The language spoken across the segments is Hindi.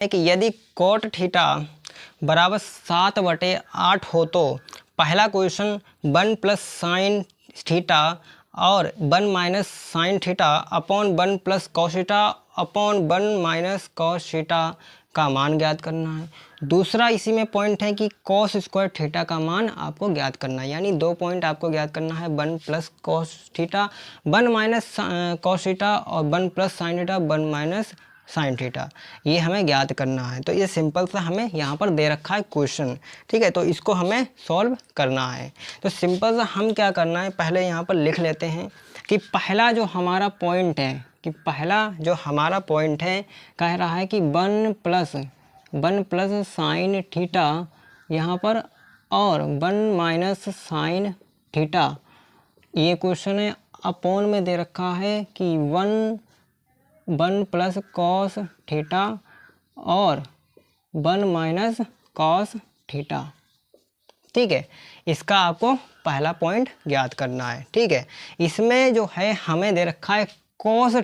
है कि यदि कोट थीटा बराबर 7/8 हो तो पहला क्वेश्चन 1 प्लस साइन थीटा और 1 minus sine theta upon 1 plus cos theta upon 1 minus cos theta का मान ज्ञात करना है। दूसरा इसी में पॉइंट है कि कॉस स्क्वायर थीटा का मान आपको ज्ञात करना है, यानी 2 पॉइंट आपको ज्ञात करना है, 1 plus cos theta 1 minus cos theta और 1 plus sine theta 1 minus sine theta, ये हमें ज्ञात करना है। तो ये सिंपल सा हमें यहाँ पर दे रखा है क्वेश्चन, ठीक है, तो इसको हमें सॉल्व करना है। तो सिंपल सा हम क्या करना है, पहले यहाँ पर लिख लेते हैं कि पहला जो हमारा पॉइंट है कह रहा है कि 1 प्लस साइन थीटा यहाँ पर और 1 माइनस साइन थीटा, ये क्वेश्चन है। अपॉन में दे रखा है कि 1 प्लस कॉस थीटा और 1 माइनस कॉस थीटा, ठीक है, इसका आपको पहला पॉइंट ज्ञात करना है, ठीक है। इसमें जो है हमें दे रखा है कॉस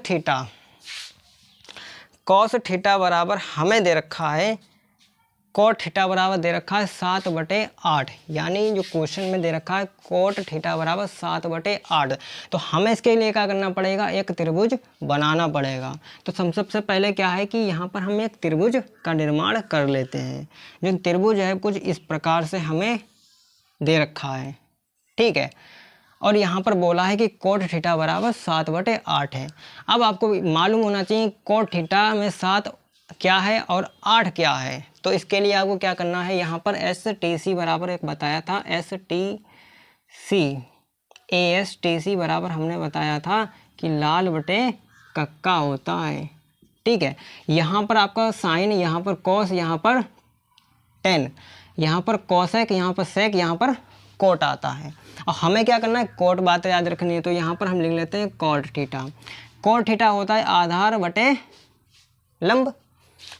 थीटा बराबर हमें दे रखा है कोट थीटा बराबर दे रखा है 7/8, यानी जो क्वेश्चन में दे रखा है कोट थीटा बराबर 7/8। तो हमें इसके लिए क्या करना पड़ेगा, एक त्रिभुज बनाना पड़ेगा। तो सबसे पहले क्या है कि यहाँ पर हम एक त्रिभुज का निर्माण कर लेते हैं। जो त्रिभुज है कुछ इस प्रकार से हमें दे रखा है, ठीक है, और यहाँ पर बोला है कि कोट थीटा बराबर 7/8 है। अब आपको मालूम होना चाहिए कोट थीटा में 7 क्या है और 8 क्या है। तो इसके लिए आपको क्या करना है, यहाँ पर STC बराबर एक बताया था, ASTC बराबर हमने बताया था कि लाल बटे कक्का होता है, ठीक है। यहाँ पर आपका साइन, यहाँ पर कॉस, यहाँ पर टेन, यहाँ पर कॉसेक, यहाँ पर सेक, यहाँ पर कोट आता है। और हमें क्या करना है, कोट बातें याद रखनी है। तो यहाँ पर हम लिख लेते हैं कोट थीटा। कोट थीटा होता है आधार बटे लंब।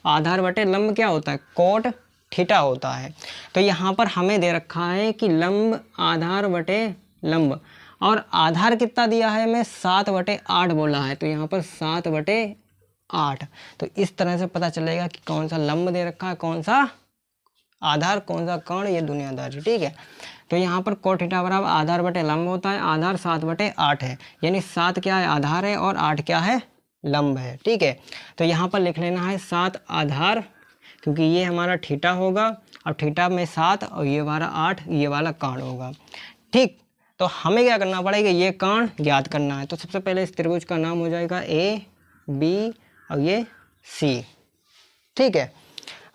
आधार बटे लंब क्या होता है, कोट थीटा होता है। तो यहाँ पर हमें दे रखा है कि लंब आधार बटे लंब, और आधार कितना दिया है, हमें 7/8 बोला है। तो यहाँ पर 7/8। तो इस तरह से पता चलेगा कि कौन सा लंब दे रखा है, कौन सा आधार, कौन सा कर्ण, ये दुनियादारी, ठीक है। तो यहाँ पर कोट थीटा बराबर आधार बटे लंब होता है। आधार 7/8 है, यानी 7 क्या है, आधार है, और 8 क्या है, लंब है, ठीक है। तो यहाँ पर लिख लेना है 7 आधार, क्योंकि ये हमारा थीटा होगा और थीटा में 7 और ये हमारा 8, ये वाला कर्ण होगा, ठीक। तो हमें क्या करना पड़ेगा, ये कर्ण ज्ञात करना है। तो सबसे पहले इस त्रिभुज का नाम हो जाएगा AB और ये C, ठीक है।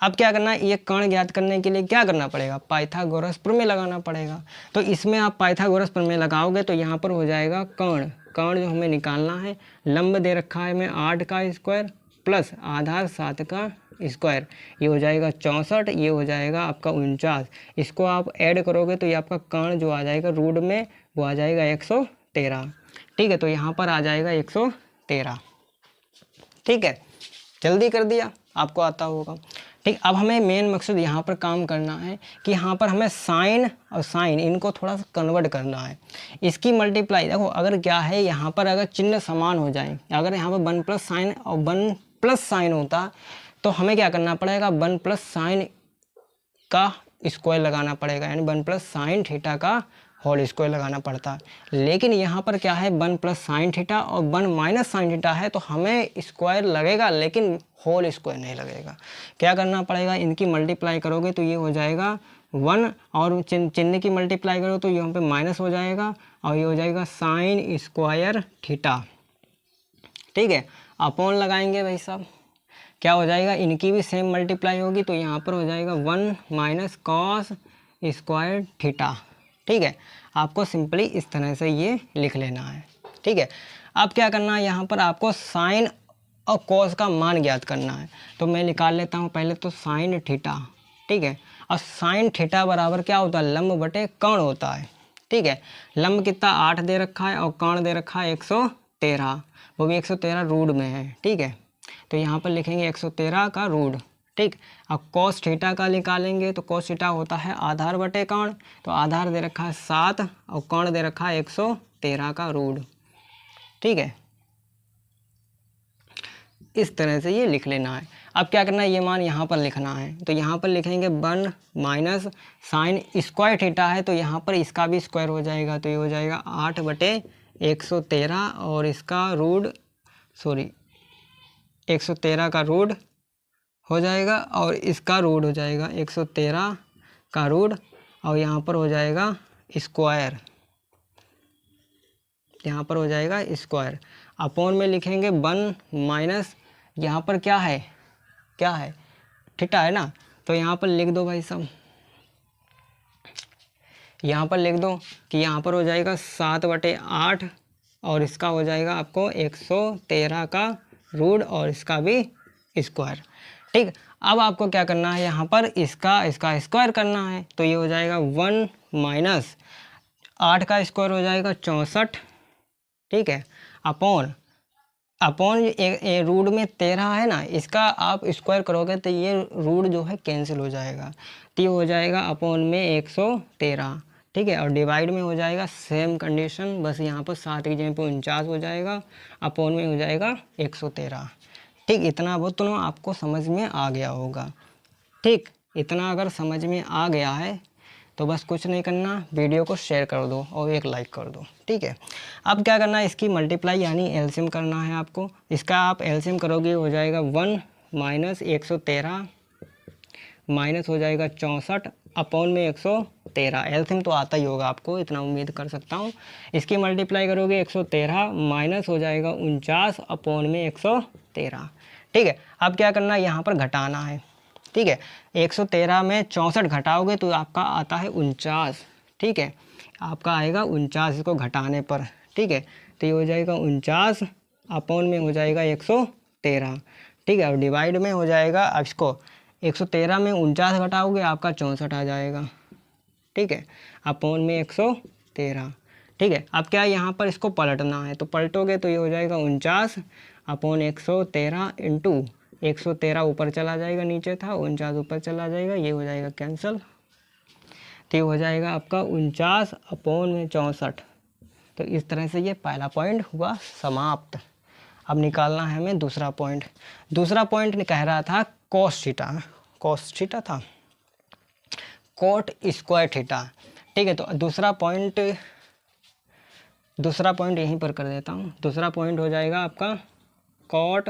अब क्या करना है, ये कर्ण ज्ञात करने के लिए क्या करना पड़ेगा, पाइथागोरस प्रमेय लगाना पड़ेगा। तो इसमें आप पाइथागोरस प्रमेय लगाओगे तो यहाँ पर हो जाएगा कर्ण जो हमें निकालना है, लंब दे रखा है हमें 8 का स्क्वायर प्लस आधार 7 का स्क्वायर, ये हो जाएगा 64, ये हो जाएगा आपका 49। इसको आप ऐड करोगे तो ये आपका कर्ण जो आ जाएगा रूट में वो आ जाएगा 113, ठीक है। तो यहाँ पर आ जाएगा 113, ठीक है। जल्दी कर दिया, आपको आता होगा, ठीक। अब हमें मेन मकसद यहाँ पर काम करना है कि यहाँ पर हमें साइन और साइन इनको थोड़ा सा कन्वर्ट करना है। इसकी मल्टीप्लाई देखो, अगर क्या है यहाँ पर अगर चिन्ह समान हो जाए, अगर यहाँ पर 1 प्लस साइन और 1 प्लस साइन होता तो हमें क्या करना पड़ेगा, 1 प्लस साइन का स्क्वायर लगाना पड़ेगा, यानी 1 प्लस साइन थीटा का होल स्क्वायर लगाना पड़ता है। लेकिन यहाँ पर क्या है, 1 प्लस साइन थीटा और 1 माइनस साइन थीटा है, तो हमें स्क्वायर लगेगा लेकिन होल स्क्वायर नहीं लगेगा। क्या करना पड़ेगा, इनकी मल्टीप्लाई करोगे तो ये हो जाएगा 1, और चिन्ह की मल्टीप्लाई करो तो यहाँ पे माइनस हो जाएगा, और ये हो जाएगा साइन स्क्वायर थीटा, ठीक है। अपॉन लगाएंगे भाई साहब, क्या हो जाएगा, इनकी भी सेम मल्टीप्लाई होगी, तो यहाँ पर हो जाएगा 1 माइनस कॉस स्क्वायर थीटा, ठीक है। आपको सिंपली इस तरह से ये लिख लेना है, ठीक है। अब क्या करना है, यहाँ पर आपको साइन और कॉस का मान ज्ञात करना है। तो मैं निकाल लेता हूँ पहले तो साइन थीटा, ठीक है। और साइन थीटा बराबर क्या होता है, लंब बटे कर्ण होता है, ठीक है। लंब कितना 8 दे रखा है और कर्ण दे रखा है 113, वो भी 113 रूट में है, ठीक है। तो यहाँ पर लिखेंगे 113 का रूट, ठीक। अब कॉस थीटा का निकालेंगे तो कॉस थीटा होता है आधार बटे कर्ण, तो आधार दे रखा है 7 और कर्ण दे रखा है 113 का रूट, ठीक है। इस तरह से ये लिख लेना है। अब क्या करना है, ये मान यहाँ पर लिखना है, तो यहाँ पर लिखेंगे 1 माइनस साइन स्क्वायर थीटा है, तो यहाँ पर इसका भी स्क्वायर हो जाएगा, तो ये हो जाएगा 8/113 और इसका रूट 113 का रूट हो जाएगा और इसका रूट हो जाएगा 113 का रूट और यहाँ पर हो जाएगा स्क्वायर, यहाँ पर हो जाएगा स्क्वायर। अपॉन में लिखेंगे 1 माइनस यहाँ पर क्या है थीटा है ना, तो यहाँ पर लिख दो भाई साहब, यहाँ पर लिख दो कि यहाँ पर हो जाएगा 7/8 और इसका हो जाएगा आपको 113 का रूट और इसका भी स्क्वायर। ठीक, अब आपको क्या करना है, यहाँ पर इसका स्क्वायर करना है, तो ये हो जाएगा 1 माइनस 8 का स्क्वायर हो जाएगा 64, ठीक है, अपॉन रूट में 13 है ना, इसका आप स्क्वायर करोगे तो ये रूट जो है कैंसिल हो जाएगा, तो ये हो जाएगा अपॉन में 113, ठीक है, और डिवाइड में हो जाएगा सेम कंडीशन, बस यहाँ पर 7 की जगह पर 49 हो जाएगा, अपॉन में हो जाएगा 113। ठीक, इतना बहुत तो आपको समझ में आ गया होगा। ठीक, इतना अगर समझ में आ गया है तो बस कुछ नहीं करना, वीडियो को शेयर कर दो और एक लाइक कर दो। ठीक है, अब क्या करना है, इसकी मल्टीप्लाई यानी एलसीएम करना है आपको। इसका आप एलसीएम करोगे हो जाएगा 1 माइनस 113 माइनस हो जाएगा 64 अपॉन में 113। एलसीएम तो आता ही होगा आपको, इतना उम्मीद कर सकता हूँ। इसकी मल्टीप्लाई करोगे 113 माइनस हो जाएगा 49 अपॉन में 113। ठीक है, अब क्या करना है, यहाँ पर घटाना है। ठीक है, 113 में 64 घटाओगे तो आपका आता है 49। ठीक है, आपका आएगा 49 इसको घटाने पर। ठीक है, तो ये हो जाएगा 49 अपॉन में हो जाएगा 113। ठीक है, और डिवाइड में हो जाएगा, अब इसको 113 में 49 घटाओगे आपका 64 आ जाएगा। ठीक है, अपॉन में 113। ठीक है, अब क्या यहाँ पर इसको पलटना है, तो पलटोगे तो ये हो जाएगा 49 अपॉन 113 इंटू 113 ऊपर चला जाएगा, नीचे था 49 ऊपर चला जाएगा, ये हो जाएगा कैंसिल, तो ये हो जाएगा आपका 49 अपॉन में 64। तो इस तरह से ये पहला पॉइंट हुआ समाप्त। अब निकालना है हमें दूसरा पॉइंट। दूसरा पॉइंट कह रहा था कॉस थीटा था, कॉट स्क्वायर थीटा। ठीक है, तो दूसरा पॉइंट यहीं पर कर देता हूँ। दूसरा पॉइंट हो जाएगा आपका कॉट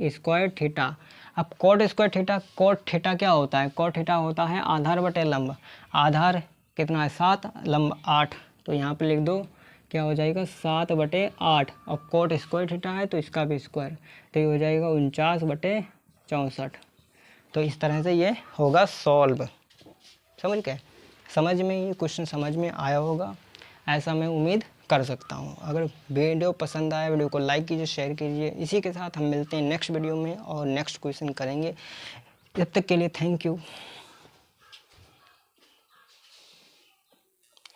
स्क्वायर थीटा। अब cot square theta, cot theta क्या होता है, कॉट थीटा होता है आधार बटे लंब। आधार कितना है 7, लंब 8, तो यहाँ पे लिख दो क्या हो जाएगा 7/8 और कॉट स्क्वायर थीटा है तो इसका भी स्क्वायर, तो ये हो जाएगा 49/64। तो इस तरह से ये होगा सॉल्व। समझ गए, समझ में ये क्वेश्चन समझ में आया होगा, ऐसा मैं उम्मीद कर सकता हूँ। अगर वीडियो पसंद आया, वीडियो को लाइक कीजिए, शेयर कीजिए। इसी के साथ हम मिलते हैं नेक्स्ट वीडियो में और नेक्स्ट क्वेश्चन करेंगे। जब तक के लिए थैंक यू।